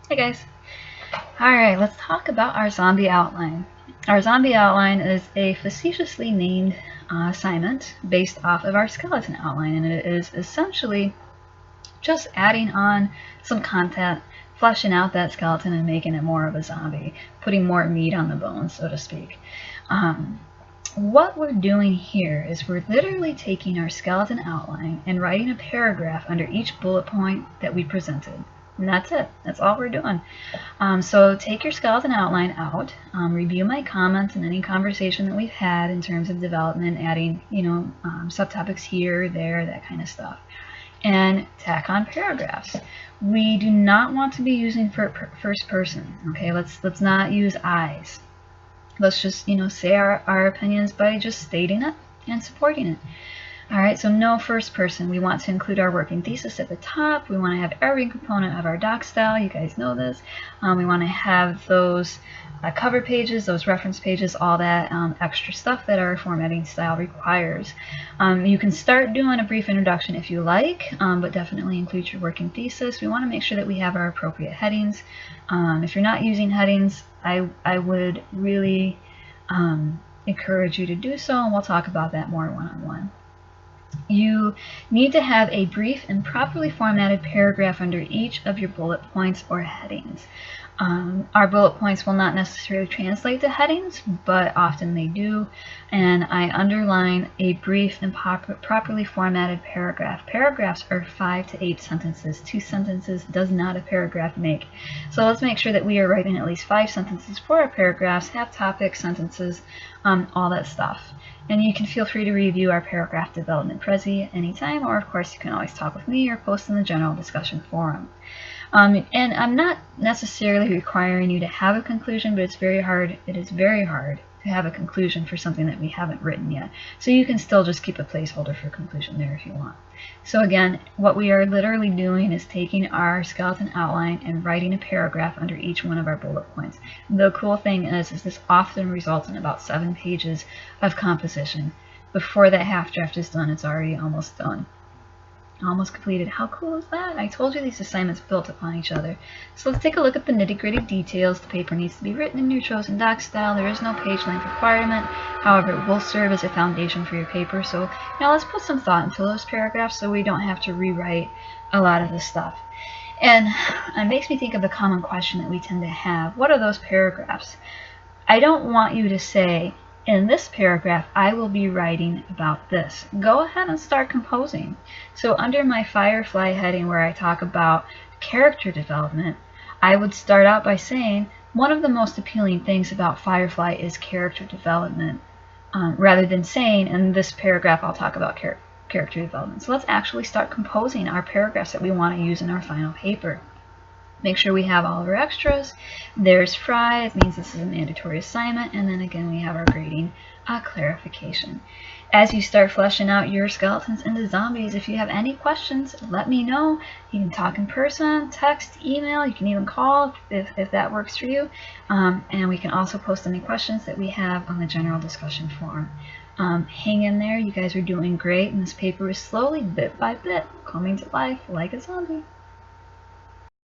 Hey guys. Alright, let's talk about our zombie outline. Our zombie outline is a facetiously named assignment based off of our skeleton outline, and it is essentially just adding on some content, fleshing out that skeleton and making it more of a zombie, putting more meat on the bones, so to speak. What we're doing here is we're literally taking our skeleton outline and writing a paragraph under each bullet point that we presented. And that's it. That's all we're doing. So take your skeleton outline out, review my comments and any conversation that we've had in terms of development, adding, subtopics here, there, that kind of stuff, and tack on paragraphs. We do not want to be using first person. Okay, let's not use I's. Let's just, say our opinions by just stating it and supporting it. Alright, so no first person. We want to include our working thesis at the top. We want to have every component of our doc style. You guys know this. We want to have those cover pages, those reference pages, all that extra stuff that our formatting style requires. You can start doing a brief introduction if you like, but definitely include your working thesis. We want to make sure that we have our appropriate headings. If you're not using headings, I would really encourage you to do so, and we'll talk about that more one-on-one. You need to have a brief and properly formatted paragraph under each of your bullet points or headings. Our bullet points will not necessarily translate to headings, but often they do, and I underline a brief and properly formatted paragraph. Paragraphs are 5 to 8 sentences. 2 sentences does not a paragraph make. So let's make sure that we are writing at least 5 sentences for our paragraphs, have topics, sentences, all that stuff. And you can feel free to review our paragraph development Prezi anytime, or of course you can always talk with me or post in the general discussion forum. And I'm not necessarily requiring you to have a conclusion, but it is very hard to have a conclusion for something that we haven't written yet. So you can still just keep a placeholder for conclusion there if you want. So again, what we are literally doing is taking our skeleton outline and writing a paragraph under each one of our bullet points. The cool thing is this often results in about 7 pages of composition. Before that half draft is done, it's already almost done. Almost completed. How cool is that? I told you these assignments built upon each other. So let's take a look at the nitty-gritty details. The paper needs to be written in your chosen doc style. There is no page length requirement. However, it will serve as a foundation for your paper. So now let's put some thought into those paragraphs so we don't have to rewrite a lot of this stuff. And it makes me think of the common question that we tend to have. What are those paragraphs? I don't want you to say, in this paragraph, I will be writing about this. Go ahead and start composing. So under my Firefly heading where I talk about character development, I would start out by saying one of the most appealing things about Firefly is character development, rather than saying in this paragraph I'll talk about character development. So let's actually start composing our paragraphs that we want to use in our final paper. Make sure we have all of our extras. There's Fry, it means this is a mandatory assignment, and then again we have our grading clarification. As you start fleshing out your skeletons into zombies, if you have any questions, let me know. You can talk in person, text, email, you can even call if that works for you. And we can also post any questions that we have on the general discussion forum. Hang in there, you guys are doing great, and this paper is slowly, bit by bit, coming to life like a zombie.